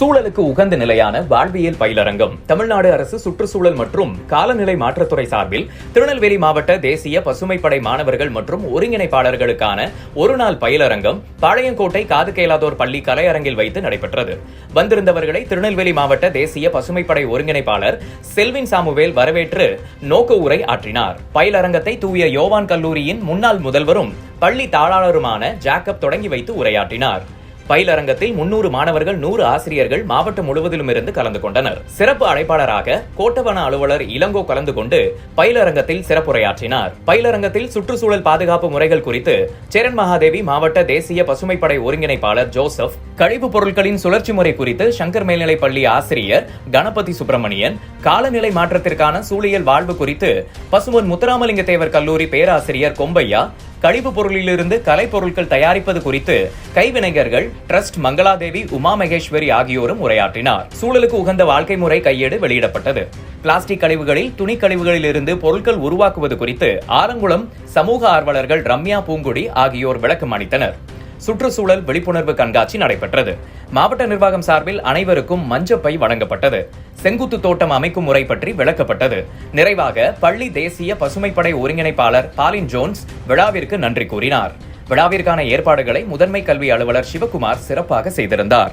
சூழலுக்கு உகந்த நிலையான வாழ்வியல் பயிலரங்கம் தமிழ்நாடு அரசு சுற்றுச்சூழல் மற்றும் காலநிலை மாற்றத்துறை சார்பில் திருநெல்வேலி மாவட்ட தேசிய பசுமைப்படை மாணவர்கள் மற்றும் ஒருங்கிணைப்பாளர்களுக்கான ஒருநாள் பயிலரங்கம் பாளையங்கோட்டை காது கேளாதோர் பள்ளி கலையரங்கில் வைத்து நடைபெற்றது. வந்திருந்தவர்களை திருநெல்வேலி மாவட்ட தேசிய பசுமைப்படை ஒருங்கிணைப்பாளர் செல்வின் சாமுவேல் வரவேற்று நோக்க உரை ஆற்றினார். பயிலரங்கத்தை தூய யோவான் கல்லூரியின் முன்னாள் முதல்வரும் பள்ளி தாளாளருமான ஜாக்கப் தொடங்கி வைத்து உரையாற்றினார். பயிலரங்கத்தில் 300 மாணவர்கள் 100 ஆசிரியர்கள் மாவட்டம் முழுவதிலும் இருந்து கலந்து கொண்டனர். சிறப்பு அழைப்பாளராக கோட்டவன அலுவலர் இளங்கோ கலந்து கொண்டு பயிலரங்கத்தில் சிறப்புரையாற்றினார். பயிலரங்கத்தில் சுற்றுச்சூழல் பாதுகாப்பு முறைகள் குறித்து சேரன் மகாதேவி மாவட்ட தேசிய பசுமைப்படை ஒருங்கிணைப்பாளர் ஜோசப், கழிவுப் பொருட்களின் சுழற்சி முறை குறித்து சங்கர் மேல்நிலைப் பள்ளி ஆசிரியர் கணபதி சுப்பிரமணியன், காலநிலை மாற்றத்திற்கான சூழியல் வாழ்வு குறித்து பசும்பொன் முத்துராமலிங்க தேவர் கல்லூரி பேராசிரியர் கொம்பையா, கழிவு பொருளிலிருந்து கலைப்பொருட்கள் தயாரிப்பது குறித்து கைவினைஞர்கள் ட்ரஸ்ட் மங்களாதேவி, உமா மகேஸ்வரி ஆகியோரும் உரையாற்றினார். சூழலுக்கு உகந்த வாழ்க்கை முறை கையேடு வெளியிடப்பட்டது. பிளாஸ்டிக் கழிவுகளில் துணி கழிவுகளில் இருந்து பொருட்கள் உருவாக்குவது குறித்து ஆலங்குளம் சமூக ஆர்வலர்கள் ரம்யா, பூங்குடி ஆகியோர் விளக்கம் அளித்தனர். சுற்றுச்சூழல் விழிப்புணர்வு கண்காட்சி நடைபெற்றது. மாவட்ட நிர்வாகம் சார்பில் அனைவருக்கும் மஞ்சப்பை வழங்கப்பட்டது. செங்குத்து தோட்டம் அமைக்கும் முறை பற்றி விளக்கப்பட்டது. நிறைவாக பள்ளி தேசிய பசுமைப்படை ஒருங்கிணைப்பாளர் பாலின் ஜோன்ஸ் விழாவிற்கு நன்றி கூறினார். விழாவிற்கான ஏற்பாடுகளை முதன்மை கல்வி அலுவலர் சிவகுமார் சிறப்பாக செய்திருந்தார்.